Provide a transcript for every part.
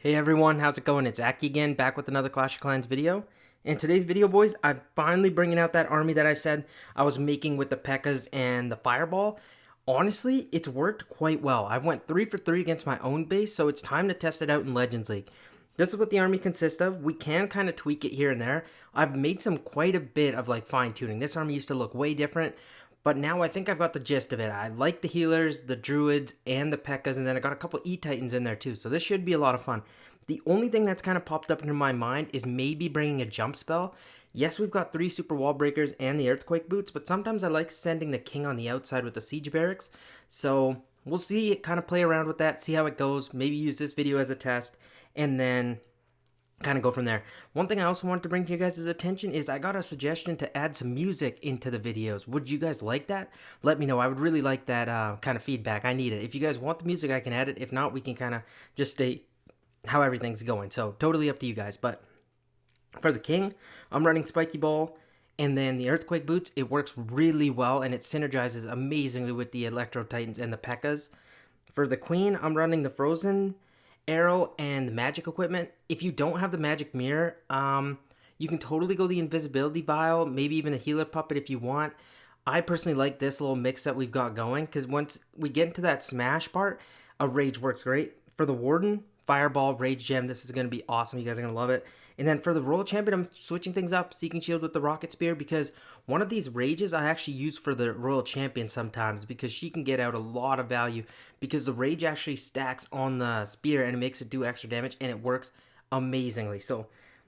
Hey everyone, how's it going? It's Aki again, back with another Clash of Clans video. In today's video, boys, I'm finally bringing out that army that I said I was making with the Pekkas and the Fireball. Honestly, it's worked quite well. I went 3 for 3 against my own base, so it's time to test it out in Legends League. This is what the army consists of. We can kind of tweak it here and there. I've made quite a bit of like fine tuning. This army used to look way different, but now I think I've got the gist of it. I like the healers, the druids, and the Pekkas, and then I got a couple E-Titans in there too, so this should be a lot of fun. The only thing that's kind of popped up into my mind is maybe bringing a jump spell. Yes, we've got 3 super wall breakers and the earthquake boots, but sometimes I like sending the king on the outside with the siege barracks. So we'll see, kind of play around with that, see how it goes, maybe use this video as a test, and then kind of go from there. One thing I also wanted to bring to you guys' attention is I got a suggestion to add some music into the videos. Would you guys like that? Let me know. I would really like that kind of feedback. I need it. If you guys want the music, I can add it. If not, we can kind of just stay how everything's going. So totally up to you guys. But for the king, I'm running Spiky Ball, and then the Earthquake Boots. It works really well, and it synergizes amazingly with the Electro Titans and the Pekkas. For the queen, I'm running the Frozen Arrow and the magic equipment. If you don't have the magic mirror, you can totally go the invisibility vial, maybe even the healer puppet if you want. I personally like this little mix that we've got going, because once we get into that smash part, a rage works great. For the warden, Fireball, Rage Gem, this is going to be awesome. You guys are going to love it. And then for the Royal Champion, I'm switching things up. Seeking Shield with the Rocket Spear, because one of these Rages I actually use for the Royal Champion sometimes, because she can get out a lot of value, because the Rage actually stacks on the Spear and it makes it do extra damage, and it works amazingly. So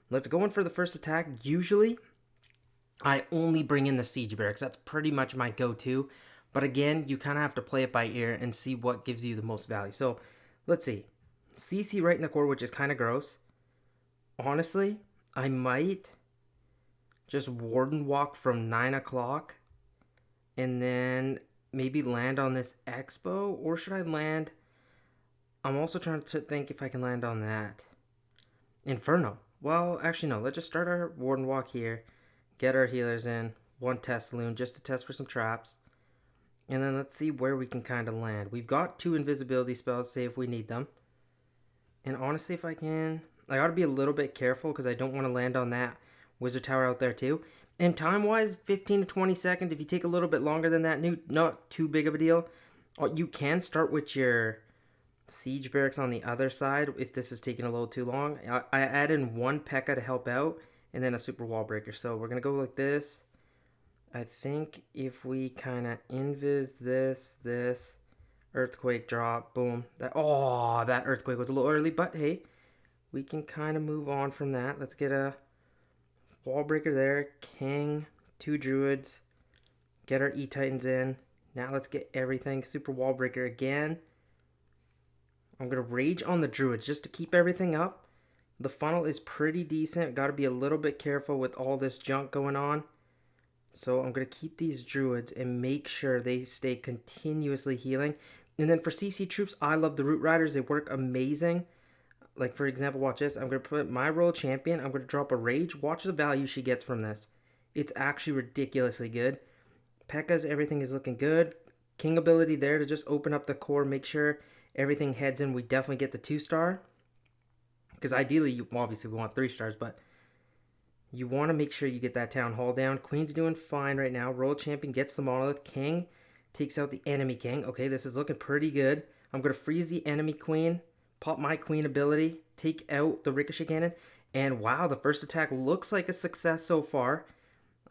let's go in for the first attack. Usually, I only bring in the Siege Barracks. That's pretty much my go-to. But again, you kind of have to play it by ear and see what gives you the most value. So let's see. CC right in the core, which is kind of gross. Honestly, I might just Warden Walk from 9 o'clock and then maybe land on this Expo, or should I land? I'm also trying to think if I can land on that Inferno. Well, actually no, let's just start our Warden Walk here, get our healers in, one test loon just to test for some traps, and then let's see where we can kind of land. We've got 2 invisibility spells, say if we need them. And honestly, if I can, I ought to be a little bit careful because I don't want to land on that wizard tower out there too. And time-wise, 15 to 20 seconds. If you take a little bit longer than that, not too big of a deal. You can start with your siege barracks on the other side if this is taking a little too long. I add in 1 Pekka to help out and then a super wall breaker. So we're going to go like this. I think if we kind of invis this, earthquake drop, boom. That earthquake was a little early, but hey, we can kind of move on from that. Let's get a wall breaker there, king, 2 druids, get our E-Titans in. Now let's get everything, super wall breaker again. I'm going to rage on the druids just to keep everything up. The funnel is pretty decent. Got to be a little bit careful with all this junk going on. So I'm going to keep these druids and make sure they stay continuously healing. And then for CC troops, I love the Root Riders. They work amazing. Like, for example, watch this. I'm going to put my Royal Champion. I'm going to drop a Rage. Watch the value she gets from this. It's actually ridiculously good. Pekka's, everything is looking good. King ability there to just open up the core, make sure everything heads in. We definitely get the 2-star. Because ideally, obviously, we want 3 stars, but you want to make sure you get that Town Hall down. Queen's doing fine right now. Royal Champion gets the Monolith. King takes out the enemy king. Okay, this is looking pretty good. I'm going to freeze the enemy queen, pop my queen ability, take out the ricochet cannon, and wow, the first attack looks like a success so far.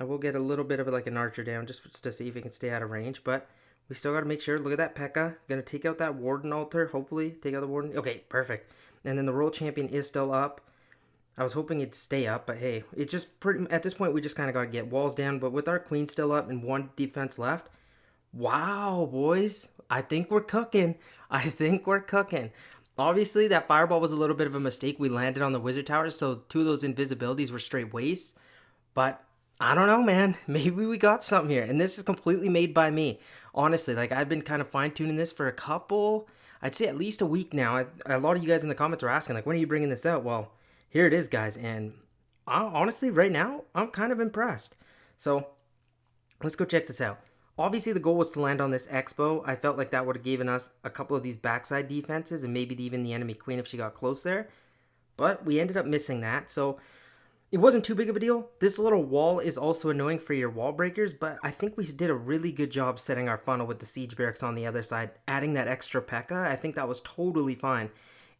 I will get a little bit of like an archer down just to see if he can stay out of range, but we still got to make sure. Look at that Pekka. Going to take out that warden altar, hopefully. Take out the warden. Okay, perfect. And then the Royal Champion is still up. I was hoping it'd stay up, but hey, it just at this point, we just kind of got to get walls down. But with our queen still up and 1 defense left, wow, boys, I think we're cooking. I think we're cooking. Obviously, that fireball was a little bit of a mistake. We landed on the wizard tower, so 2 of those invisibilities were straight wastes. But I don't know, man. Maybe we got something here. And this is completely made by me. Honestly, like, I've been kind of fine-tuning this for a couple, I'd say at least a week now. A lot of you guys in the comments are asking, like, when are you bringing this out? Well, here it is, guys. And honestly, right now, I'm kind of impressed. So let's go check this out. Obviously, the goal was to land on this Expo. I felt like that would have given us a couple of these backside defenses and maybe even the enemy queen if she got close there. but we ended up missing that. So it wasn't too big of a deal. This little wall is also annoying for your wall breakers, but I think we did a really good job setting our funnel with the siege barracks on the other side, adding that extra Pekka. I think that was totally fine.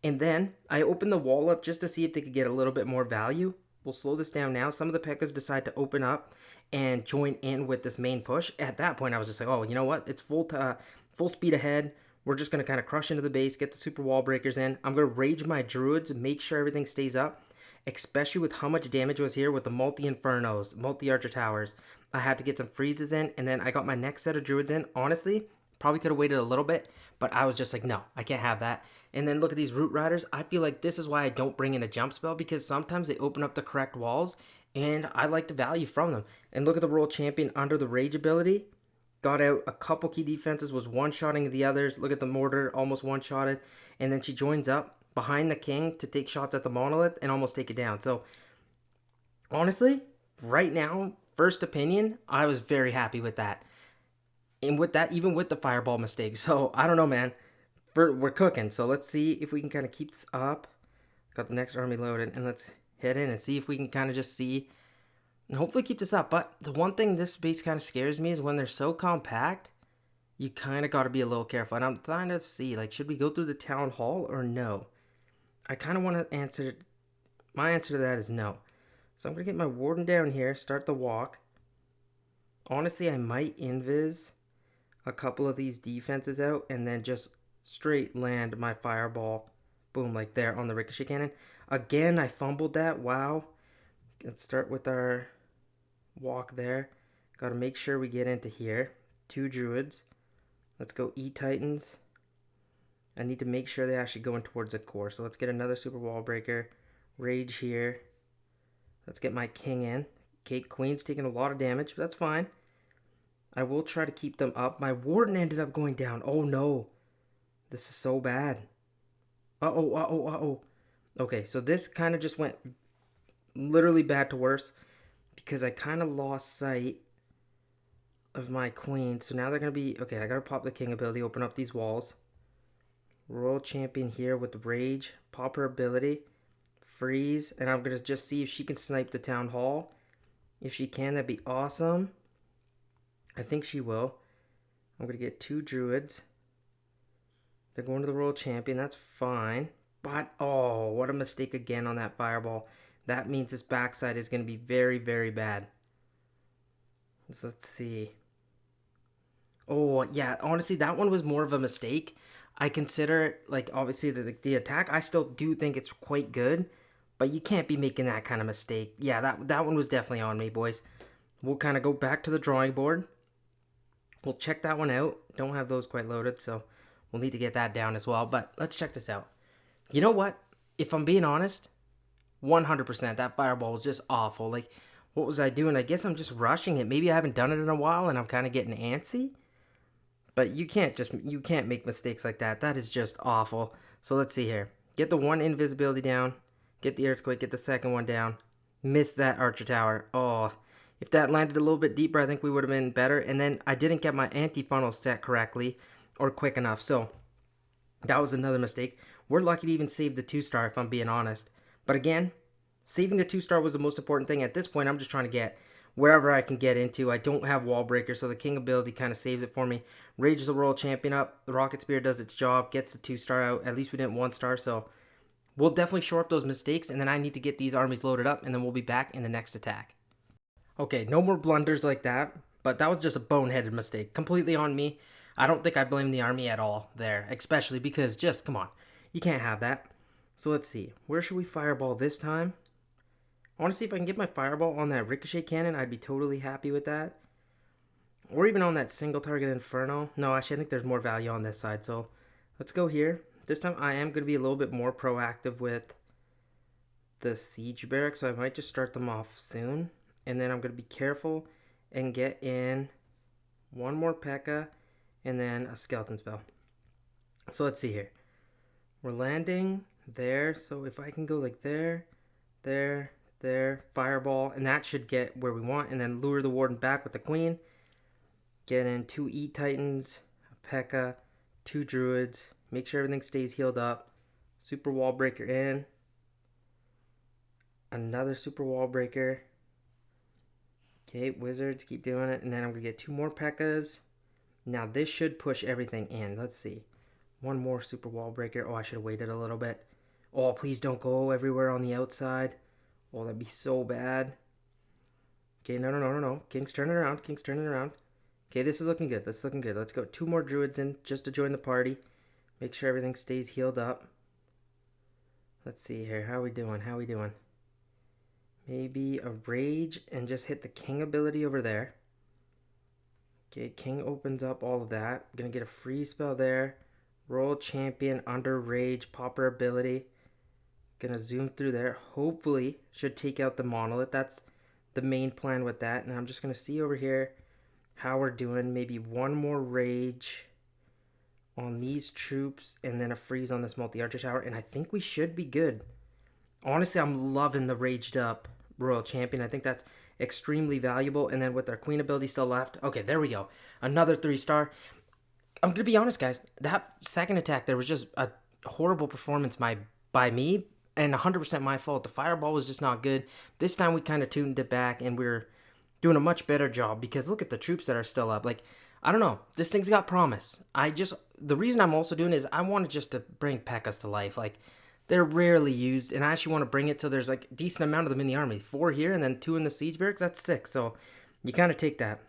And then I opened the wall up just to see if they could get a little bit more value. We'll slow this down now. Some of the Pekkas decide to open up and join in with this main push. At that point, I was just like, oh, you know what? It's full speed ahead. We're just going to kind of crush into the base, get the super wall breakers in. I'm going to rage my druids, make sure everything stays up, especially with how much damage was here with the multi-infernos, multi-archer towers. I had to get some freezes in, and then I got my next set of druids in. Honestly, probably could have waited a little bit, but I was just like, no, I can't have that. And then look at these root riders. I feel like this is why I don't bring in a jump spell, because sometimes they open up the correct walls, and I like the value from them. And look at the world champion under the rage ability. Got out a couple key defenses, was one-shotting the others. Look at the mortar, almost one-shotted. And then she joins up behind the king to take shots at the monolith and almost take it down. So, honestly, right now, first opinion, I was very happy with that. And with that, even with the fireball mistake. So, I don't know, man. We're cooking. So, let's see if we can kind of keep this up. Got the next army loaded. And let's head in and see if we can kind of just see and hopefully keep this up. But the one thing this base kind of scares me is when they're so compact, you kind of got to be a little careful. And I'm trying to see, like, should we go through the town hall or no? I kind of want to answer, my answer to that is no. So I'm going to get my warden down here, start the walk. Honestly, I might invis a couple of these defenses out and then just straight land my fireball. Boom, like there on the ricochet cannon. Again, I fumbled that. Wow. Let's start with our walk there. Got to make sure we get into here. 2 druids. Let's go E-Titans. I need to make sure they actually go in towards the core. So let's get another super wall breaker. Rage here. Let's get my king in. Cake Queen's taking a lot of damage, but that's fine. I will try to keep them up. My warden ended up going down. Oh no. This is so bad. Uh-oh, uh-oh, uh-oh. Okay, so this kind of just went literally bad to worse because I kind of lost sight of my queen. So now they're going to be... Okay, I got to pop the king ability, open up these walls. Royal champion here with the rage. Pop her ability. Freeze. And I'm going to just see if she can snipe the town hall. If she can, that'd be awesome. I think she will. I'm going to get 2 druids. They're going to the royal champion. That's fine. But, oh, what a mistake again on that fireball. That means this backside is going to be very, very bad. So let's see. Oh, yeah. Honestly, that one was more of a mistake. I consider it, like, obviously, the attack, I still do think it's quite good. But you can't be making that kind of mistake. Yeah, that one was definitely on me, boys. We'll kind of go back to the drawing board. We'll check that one out. Don't have those quite loaded, so we'll need to get that down as well. But let's check this out. You know what? If I'm being honest, 100%, that fireball was just awful. Like, what was I doing? I guess I'm just rushing it. Maybe I haven't done it in a while and I'm kind of getting antsy. But you can't make mistakes like that. That is just awful. So let's see here. Get the one invisibility down. Get the earthquake. Get the second one down. Miss that archer tower. Oh, if that landed a little bit deeper, I think we would have been better. And then I didn't get my anti-funnel set correctly or quick enough. So that was another mistake. We're lucky to even save the 2-star if I'm being honest. But again, saving the 2-star was the most important thing. At this point, I'm just trying to get wherever I can get into. I don't have wall breaker, so the king ability kind of saves it for me. Rages the royal champion up. The rocket spear does its job, gets the 2-star out. At least we didn't 1-star, so we'll definitely shore up those mistakes, and then I need to get these armies loaded up, and then we'll be back in the next attack. Okay, no more blunders like that, but that was just a boneheaded mistake. Completely on me. I don't think I blame the army at all there, especially because just, come on, you can't have that. So let's see, where should we fireball this time? I want to see if I can get my fireball on that ricochet cannon. I'd be totally happy with that. Or even on that single target inferno. No, actually I think there's more value on this side, so let's go here. This time I am going to be a little bit more proactive with the siege barracks, so I might just start them off soon. And then I'm going to be careful and get in one more Pekka and then a skeleton spell. So let's see here. We're landing there, so if I can go like there, fireball, and that should get where we want, and then lure the warden back with the queen. Get in 2 E-Titans, a Pekka, 2 druids, make sure everything stays healed up. Super wall breaker in. Another super wall breaker. Okay, wizards, keep doing it. And then I'm going to get 2 more Pekkas. Now this should push everything in. Let's see. 1 more super wall breaker. Oh, I should have waited a little bit. Oh, please don't go everywhere on the outside. Oh, that'd be so bad. Okay, no. King's turning around. King's turning around. Okay, this is looking good. This is looking good. Let's go 2 more Druids in just to join the party. Make sure everything stays healed up. Let's see here. How are we doing? How are we doing? Maybe a Rage and just hit the King ability over there. Okay, King opens up all of that. Gonna get a free spell there. Royal Champion under Rage, Popper ability. Gonna zoom through there. Hopefully, should take out the Monolith. That's the main plan with that. And I'm just gonna see over here how we're doing. Maybe 1 more Rage on these troops and then a freeze on this multi-archer tower. And I think we should be good. Honestly, I'm loving the raged up Royal Champion. I think that's extremely valuable. And then with our Queen ability still left. Okay, there we go. Another 3-star. I'm going to be honest, guys. That second attack, there was just a horrible performance by me. And 100% my fault. The fireball was just not good. This time we kind of tuned it back. And we're doing a much better job. Because look at the troops that are still up. Like, I don't know. This thing's got promise. The reason I'm also doing is I wanted just to bring Pekkas to life. Like, they're rarely used, and I actually want to bring it so there's like a decent amount of them in the army. 4 here and then 2 in the siege barracks. That's 6. So you kind of take that.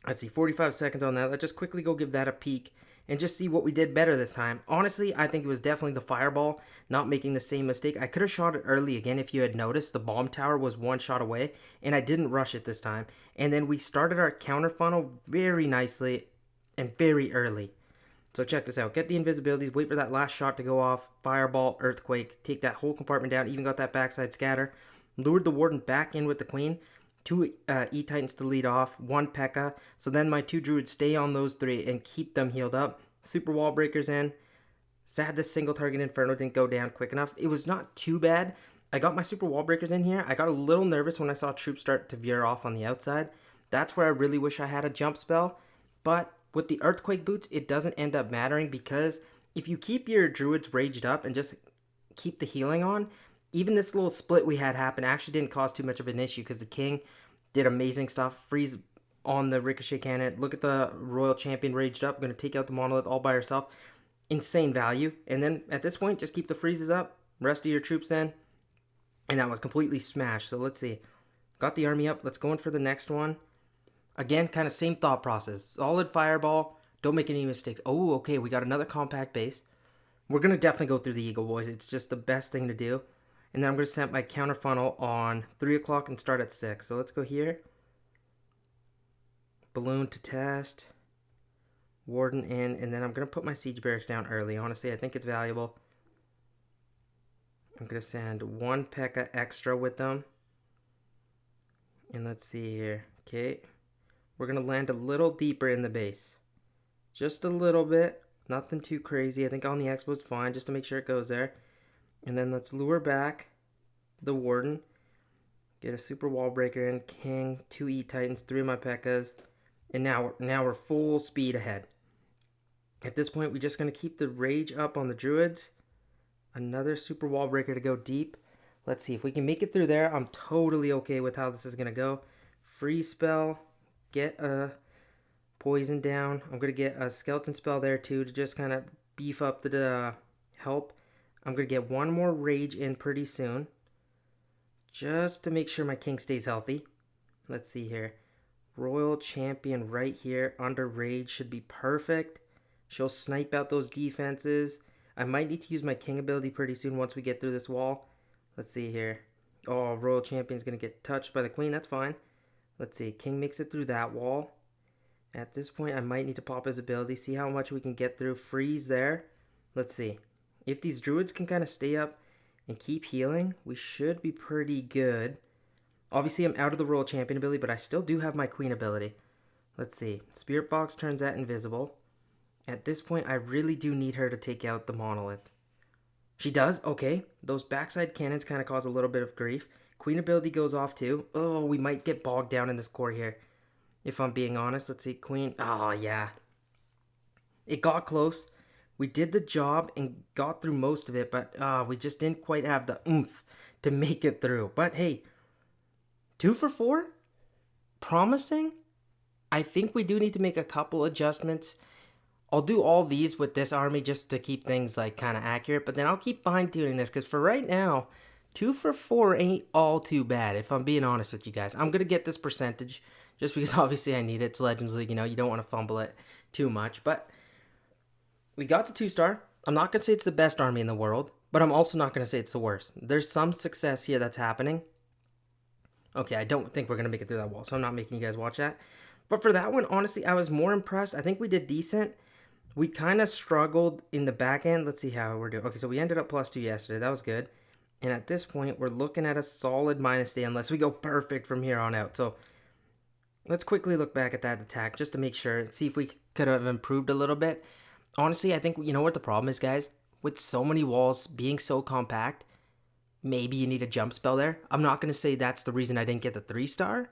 Let's see, 45 seconds on that. Let's just quickly go give that a peek and just see what we did better this time. Honestly, I think it was definitely the fireball, not making the same mistake. I could have shot it early again if you had noticed. The bomb tower was 1 shot away, and I didn't rush it this time. And then we started our counter funnel very nicely and very early. So check this out. Get the invisibilities, wait for that last shot to go off, fireball, earthquake, take that whole compartment down, even got that backside scatter, lured the warden back in with the queen, 2 E-Titans to lead off, 1 Pekka, so then my 2 Druids stay on those 3 and keep them healed up. Super wall breakers in. Sad this single target Inferno didn't go down quick enough. It was not too bad. I got my super wall breakers in here. I got a little nervous when I saw troops start to veer off on the outside. That's where I really wish I had a jump spell, but with the Earthquake Boots, it doesn't end up mattering because if you keep your Druids raged up and just keep the healing on, even this little split we had happen actually didn't cause too much of an issue because the King did amazing stuff. Freeze on the Ricochet Cannon. Look at the Royal Champion raged up. Going to take out the Monolith all by herself. Insane value. And then at this point, just keep the freezes up. Rest of your troops in. And that was completely smashed. So let's see. Got the army up. Let's go in for the next one. Again, kind of same thought process. Solid fireball. Don't make any mistakes. Oh, okay. We got another compact base. We're going to definitely go through the Eagle, boys. It's just the best thing to do. And then I'm going to set my counter funnel on 3 o'clock and start at 6. So let's go here. Balloon to test. Warden in. And then I'm going to put my siege barracks down early. Honestly, I think it's valuable. I'm going to send 1 Pekka extra with them. And let's see here. Okay. We're going to land a little deeper in the base. Just a little bit. Nothing too crazy. I think on the expo is fine just to make sure it goes there. And then let's lure back the Warden. Get a super wall breaker in. King, 2 E-Titans, 3 of my Pekkas. And now we're full speed ahead. At this point, we're just going to keep the rage up on the Druids. Another super wall breaker to go deep. Let's see if we can make it through there. I'm totally okay with how this is going to go. Free spell. Get a poison down. I'm going to get a skeleton spell there too to just kind of beef up the help. I'm going to get 1 more rage in pretty soon. Just to make sure my king stays healthy. Let's see here. Royal Champion right here under rage should be perfect. She'll snipe out those defenses. I might need to use my king ability pretty soon once we get through this wall. Let's see here. Oh, Royal Champion's going to get touched by the queen. That's fine. Let's see. King makes it through that wall. At this point, I might need to pop his ability. See how much we can get through. Freeze there. Let's see. If these Druids can kind of stay up and keep healing, we should be pretty good. Obviously, I'm out of the Royal Champion ability, but I still do have my Queen ability. Let's see. Spirit Box turns that invisible. At this point, I really do need her to take out the Monolith. She does? Okay. Those backside cannons kind of cause a little bit of grief. Queen ability goes off too. Oh, we might get bogged down in this core here. If I'm being honest. Let's see. Queen. Oh, yeah. It got close. We did the job and got through most of it, but we just didn't quite have the oomph to make it through. But hey, 2 for 4? Promising? I think we do need to make a couple adjustments. I'll do all these with this army just to keep things like kind of accurate, but then I'll keep fine tuning this because for right now, 2 for 4 ain't all too bad if I'm being honest with you guys. I'm going to get this percentage just because obviously I need it. It's Legends League, you know, you don't want to fumble it too much, but we got the 2-star. I'm not going to say it's the best army in the world, but I'm also not going to say it's the worst. There's some success here that's happening. Okay, I don't think we're going to make it through that wall, so I'm not making you guys watch that. But for that one, honestly, I was more impressed. I think we did decent. We kind of struggled in the back end. Let's see how we're doing. Okay, so we ended up +2 yesterday. That was good. And at this point, we're looking at a solid -8 unless we go perfect from here on out. So let's quickly look back at that attack just to make sure, see if we could have improved a little bit. Honestly, I think, you know what the problem is, guys? With so many walls being so compact, maybe you need a jump spell there. I'm not going to say that's the reason I didn't get the 3-star,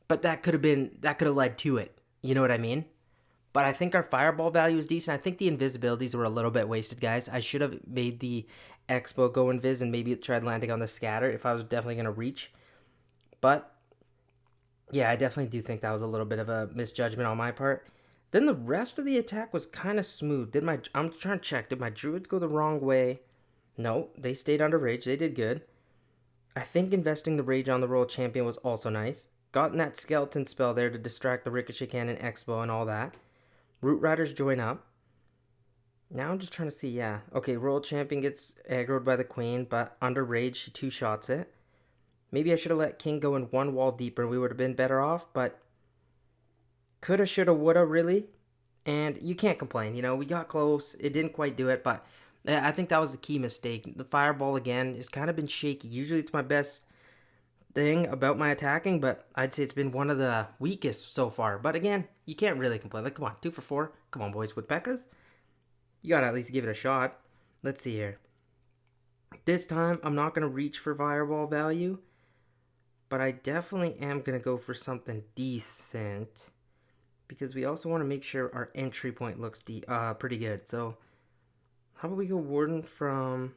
but that could have led to it. You know what I mean? But I think our fireball value is decent. I think the invisibilities were a little bit wasted, guys. I should have made the expo go invis and maybe tried landing on the scatter if I was definitely going to reach. But yeah, I definitely do think that was a little bit of a misjudgment on my part. Then the rest of the attack was kind of smooth. I'm trying to check. Did my druids go the wrong way? No, they stayed under rage. They did good. I think investing the rage on the royal champion was also nice. Gotten that skeleton spell there to distract the ricochet cannon expo and all that. Root Riders join up. Now I'm just trying to see, yeah. Okay, Royal Champion gets aggroed by the Queen, but under Rage, she 2-shots it. Maybe I should have let King go in one wall deeper. We would have been better off, but coulda, shoulda, woulda, really. And you can't complain, you know. We got close. It didn't quite do it, but I think that was the key mistake. The Fireball, again, has kind of been shaky. Usually it's my best thing about my attacking, but I'd say it's been one of the weakest so far. But again, you can't really complain. Like, come on, 2 for 4. Come on, boys, with Pekkas. You gotta at least give it a shot. Let's see here. This time, I'm not gonna reach for fireball value, but I definitely am gonna go for something decent because we also want to make sure our entry point looks pretty good. So, how about we go Warden from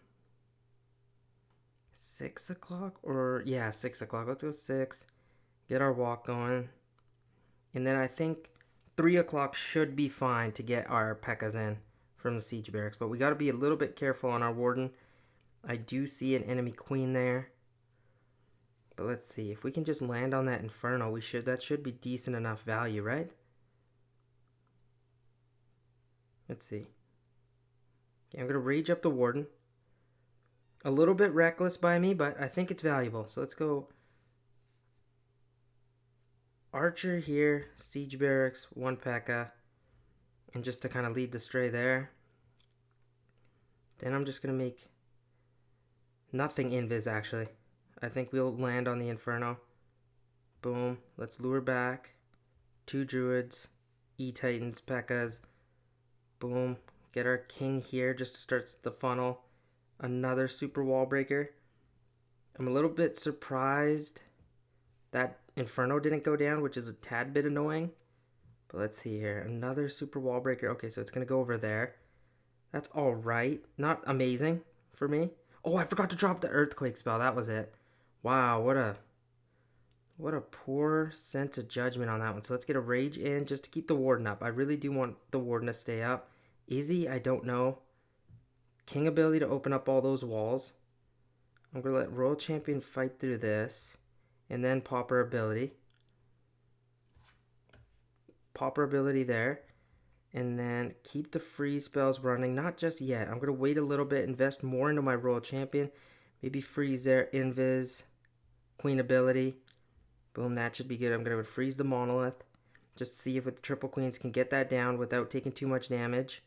6 o'clock? Or, yeah, 6 o'clock. Let's go 6. Get our walk going. And then I think 3 o'clock should be fine to get our Pekkas in from the siege barracks. But we got to be a little bit careful on our Warden. I do see an enemy queen there. But let's see. If we can just land on that Inferno, that should be decent enough value, right? Let's see. Okay, I'm going to rage up the Warden. A little bit reckless by me, but I think it's valuable. So let's go Archer here, siege barracks, 1 Pekka. And just to kind of lead the stray there. Then I'm just going to make nothing invis, actually. I think we'll land on the Inferno. Boom. Let's lure back. 2 Druids. E-Titans, Pekkas. Boom. Get our King here just to start the funnel. Another super wall breaker. I'm a little bit surprised that Inferno didn't go down, which is a tad bit annoying. But let's see here. Another super wall breaker. Okay, so it's going to go over there. That's alright. Not amazing for me. Oh, I forgot to drop the Earthquake spell. That was it. Wow, what a poor sense of judgment on that one. So let's get a Rage in just to keep the Warden up. I really do want the Warden to stay up. Is he? I don't know. King ability to open up all those walls. I'm going to let Royal Champion fight through this. And then Pauper ability. Pauper ability there. And then keep the freeze spells running. Not just yet. I'm going to wait a little bit. Invest more into my Royal Champion. Maybe freeze there. Invis. Queen ability. Boom, that should be good. I'm going to freeze the Monolith. Just to see if with the triple queens can get that down without taking too much damage.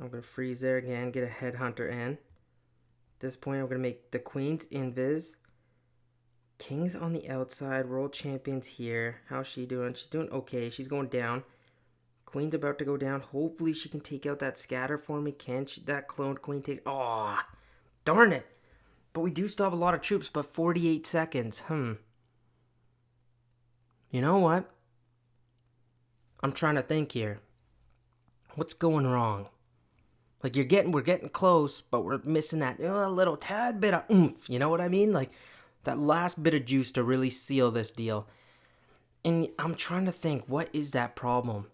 I'm going to freeze there again. Get a Headhunter in. At this point, I'm going to make the queens invis. King's on the outside. Royal Champion's here. How's she doing? She's doing okay. She's going down. Queen's about to go down. Hopefully she can take out that scatter for me. Can she, that cloned queen take... Oh, darn it. But we do still have a lot of troops, but 48 seconds. You know what? I'm trying to think here. What's going wrong? Like we're getting close, but we're missing that little tad bit of oomph. You know what I mean? Like that last bit of juice to really seal this deal. And I'm trying to think, what is that problem?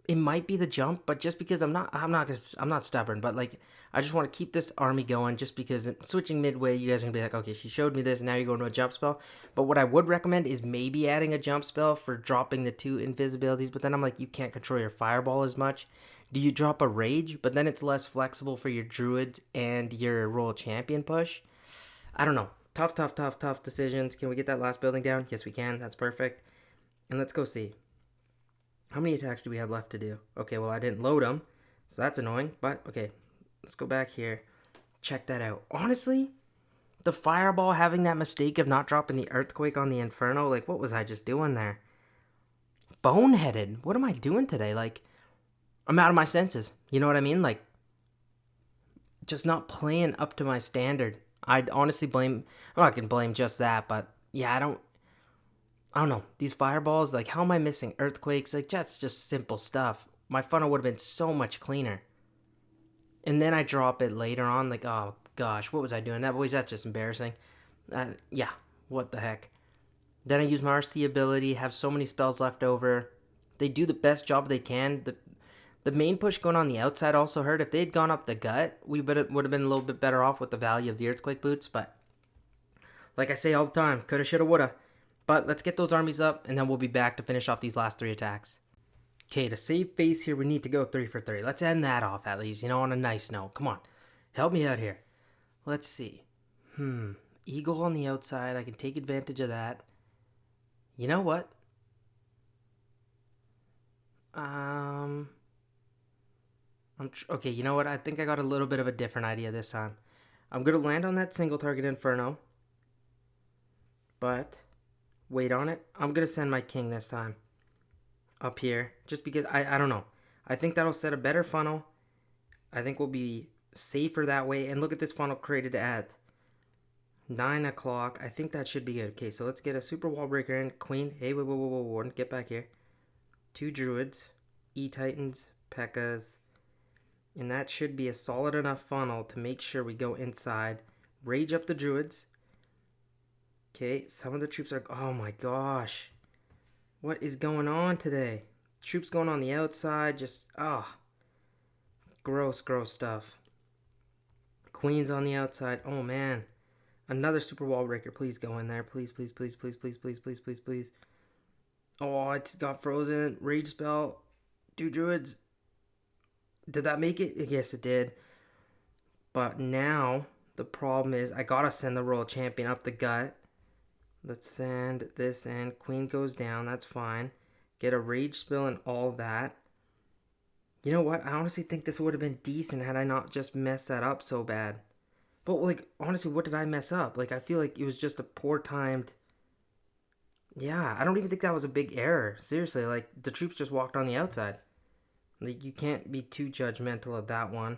It might be the jump, but just because I'm not stubborn, but like I just want to keep this army going. Just because switching midway, you guys are gonna be like, okay, she showed me this, now you're going to a jump spell. But what I would recommend is maybe adding a jump spell for dropping the 2 invisibilities. But then I'm like, you can't control your fireball as much. Do you drop a rage? But then it's less flexible for your druids and your royal champion push. I don't know. Tough decisions. Can we get that last building down? Yes, we can. That's perfect. And let's go see. How many attacks do we have left to do? Okay, well, I didn't load them, so that's annoying. But, okay, let's go back here. Check that out. Honestly, the fireball having that mistake of not dropping the earthquake on the inferno, like, what was I just doing there? Boneheaded. What am I doing today? Like, I'm out of my senses. You know what I mean? Like, just not playing up to my standard. I'd honestly blame, I'm not going to blame just that, but yeah, I don't know. These fireballs, like, how am I missing earthquakes? Like, that's just simple stuff. My funnel would have been so much cleaner. And then I drop it later on, like, oh gosh, what was I doing? That's just embarrassing. Yeah, what the heck. Then I use my RC ability, have so many spells left over. They do the best job they can. The main push going on the outside also hurt. If they had gone up the gut, we would have been a little bit better off with the value of the earthquake boots. But like I say all the time, coulda, shoulda, woulda. But let's get those armies up, and then we'll be back to finish off these last 3 attacks. Okay, to save face here, we need to go 3 for 3. Let's end that off at least, on a nice note. Come on, help me out here. Let's see. Eagle on the outside. I can take advantage of that. You know what? Okay, you know what? I think I got a little bit of a different idea this time. I'm going to land on that single target inferno. But wait on it. I'm going to send my king this time up here, just because I don't know. I think that'll set a better funnel. I think we'll be safer that way. And look at this funnel created at 9 o'clock. I think that should be good. Okay, so let's get a super wall breaker in. Queen. Hey, whoa. Get back here. 2 druids, E-Titans, Pekkas. And that should be a solid enough funnel to make sure we go inside. Rage up the druids. Okay, some of the troops are... Oh my gosh. What is going on today? Troops going on the outside. Just... Gross stuff. Queens on the outside. Oh man. Another super wall breaker. Please go in there. Please. Oh, it's got frozen. Rage spell. 2 druids. Did that make it? Yes, it did. But now the problem is I gotta send the royal champion up the gut. Let's send this in. Queen goes down. That's fine. Get a rage spell and all that. You know what? I honestly think this would have been decent had I not just messed that up so bad. But, like, honestly, what did I mess up? Like, I feel like it was just a poor timed... Yeah, I don't even think that was a big error. Seriously, like, the troops just walked on the outside. Like, you can't be too judgmental of that one.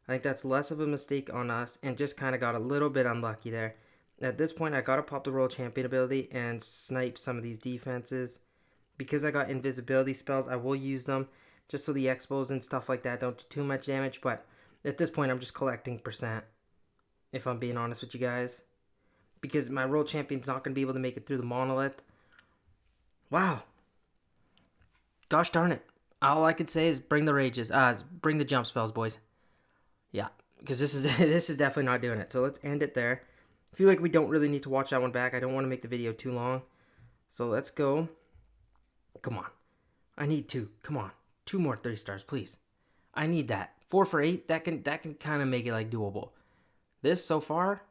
I think that's less of a mistake on us and just kind of got a little bit unlucky there. At this point, I got to pop the Royal Champion ability and snipe some of these defenses. Because I got invisibility spells, I will use them just so the expos and stuff like that don't do too much damage. But at this point, I'm just collecting percent, if I'm being honest with you guys. Because my Royal Champion's not going to be able to make it through the monolith. Wow. Gosh darn it. All I could say is bring the rages. Bring the jump spells, boys. Yeah, because this is definitely not doing it. So let's end it there. I feel like we don't really need to watch that one back. I don't want to make the video too long. So let's go. Come on. I need 2. Come on. 2 more 3 stars, please. I need that. 4 for 8. That can kind of make it like doable. This so far,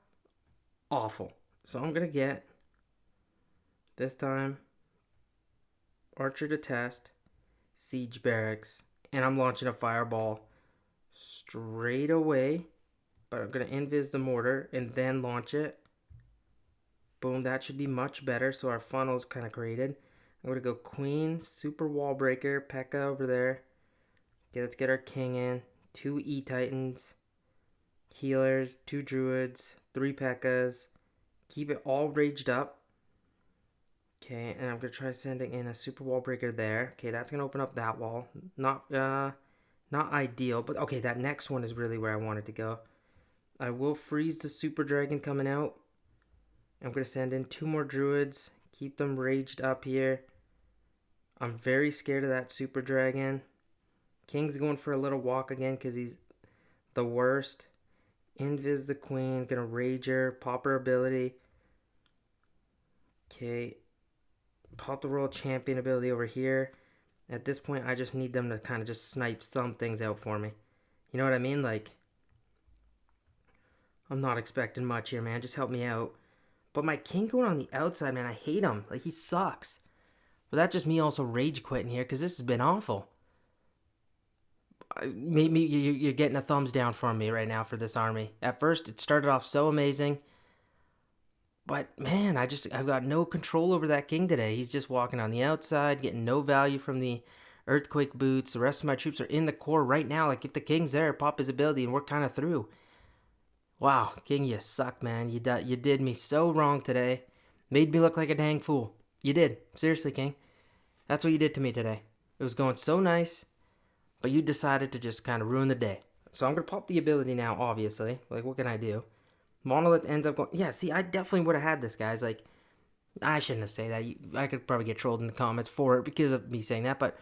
awful. So I'm gonna get this time Archer to test, Siege Barracks, and I'm launching a fireball straight away. But I'm going to invis the mortar and then launch it. Boom, that should be much better. So our funnel's kind of created. I'm going to go Queen, Super Wall Breaker, Pekka over there. Okay, let's get our King in. 2 E-Titans, Healers, 2 Druids, 3 Pekkas. Keep it all raged up. Okay, and I'm going to try sending in a Super Wall Breaker there. Okay, that's going to open up that wall. Not ideal, but okay, that next one is really where I wanted to go. I will freeze the super dragon coming out. I'm going to send in 2 more druids. Keep them raged up here. I'm very scared of that super dragon. King's going for a little walk again because he's the worst. Invis the queen. Gonna rage her. Pop her ability. Okay. Pop the world champion ability over here. At this point, I just need them to kind of just snipe some things out for me. You know what I mean? Like, I'm not expecting much here, man. Just help me out. But my king going on the outside, man, I hate him. Like, he sucks. But that's just me also rage quitting here because this has been awful. Maybe you're getting a thumbs down from me right now for this army. At first, it started off so amazing. But, man, I've got no control over that king today. He's just walking on the outside, getting no value from the earthquake boots. The rest of my troops are in the core right now. Like, if the king's there, pop his ability, and we're kind of through. Wow, king, you suck, man. You did me so wrong today. Made me look like a dang fool. You did. Seriously, king. That's what you did to me today. It was going so nice, but you decided to just kind of ruin the day. So I'm going to pop the ability now, obviously. Like, what can I do? Monolith ends up going... Yeah, see, I definitely would have had this, guys. Like, I shouldn't have said that. I could probably get trolled in the comments for it because of me saying that, but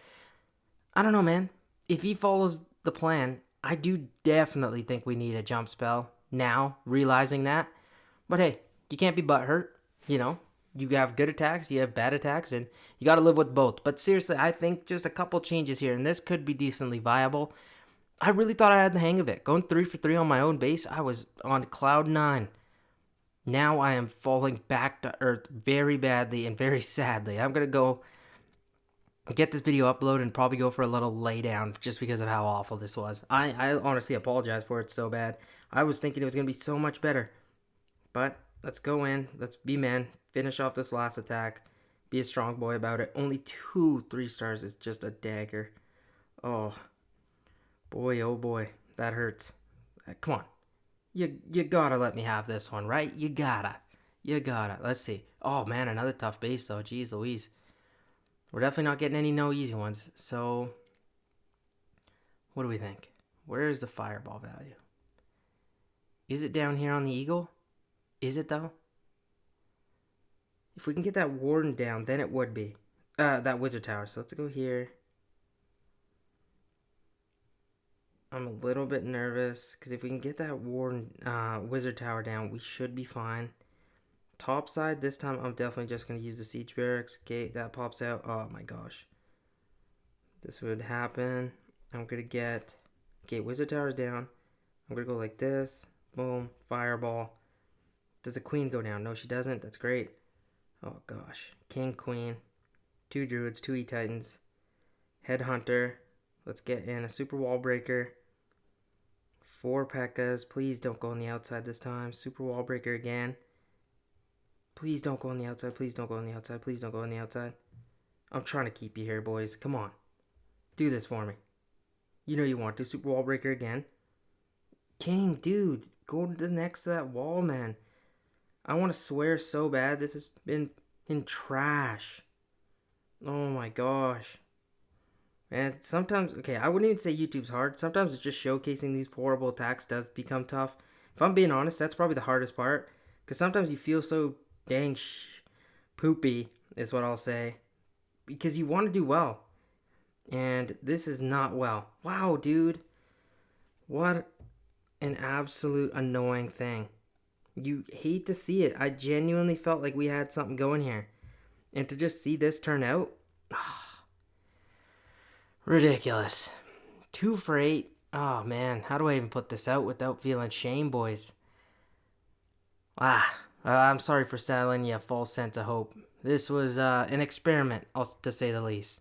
I don't know, man. If he follows the plan, I do definitely think we need a jump spell now, realizing that. But hey, you can't be butthurt, you know? You have good attacks, you have bad attacks, and you got to live with both. But seriously, I think just a couple changes here, and this could be decently viable. I really thought I had the hang of it. Going 3 for 3 on my own base, I was on cloud 9. Now I am falling back to earth very badly and very sadly. I'm going to go get this video uploaded and probably go for a little lay down just because of how awful this was. I honestly apologize for it so bad. I was thinking it was going to be so much better. But let's go in. Let's be men. Finish off this last attack. Be a strong boy about it. Only 2 3-stars is just a dagger. Oh, boy, oh boy. That hurts. Come on. You gotta let me have this one, right? You gotta. Let's see. Oh, man, another tough base, though. Jeez Louise. We're definitely not getting any no easy ones. So, what do we think? Where is the fireball value? Is it down here on the eagle? Is it, though? If we can get that warden down, then it would be. That wizard tower. So let's go here. I'm a little bit nervous because if we can get that warden wizard tower down, we should be fine. Top side, this time I'm definitely just going to use the siege barracks. Okay, that pops out. Oh my gosh. This would happen. I'm going to get... Okay, wizard tower's down. I'm going to go like this. Boom. Fireball. Does the queen go down? No, she doesn't. That's great. Oh gosh. King, queen. 2 druids, 2 e-titans. Headhunter. Let's get in a super wall breaker. 4 Pekkas. Please don't go on the outside this time. Super wall breaker again. Please don't go on the outside. Please don't go on the outside. Please don't go on the outside. I'm trying to keep you here, boys. Come on. Do this for me. You know you want to. Super wall breaker again. King, dude. Go to the next to that wall, man. I want to swear so bad. This has been in trash. Oh my gosh. And sometimes, okay, I wouldn't even say YouTube's hard. Sometimes it's just showcasing these horrible attacks does become tough. If I'm being honest, that's probably the hardest part. Because sometimes you feel so dang poopy, is what I'll say. Because you want to do well. And this is not well. Wow, dude. What an absolute annoying thing. You hate to see it. I genuinely felt like we had something going here. And to just see this turn out... ridiculous. 2 for 8. Oh, man. How do I even put this out without feeling shame, boys? I'm sorry for selling you a false sense of hope. This was an experiment, to say the least.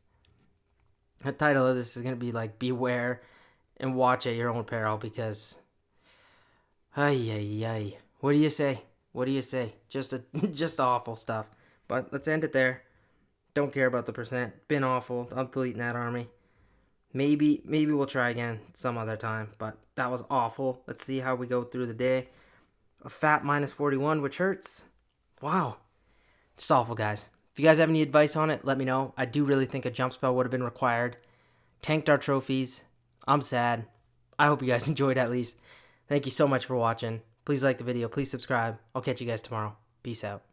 The title of this is going to be like, beware and watch at your own peril because... Ay. What do you say? What do you say? Just awful stuff. But let's end it there. Don't care about the percent. Been awful. I'm deleting that army. Maybe we'll try again some other time. But that was awful. Let's see how we go through the day. A fat minus 41, which hurts. Wow. Just awful, guys. If you guys have any advice on it, let me know. I do really think a jump spell would have been required. Tanked our trophies. I'm sad. I hope you guys enjoyed at least. Thank you so much for watching. Please like the video. Please subscribe. I'll catch you guys tomorrow. Peace out.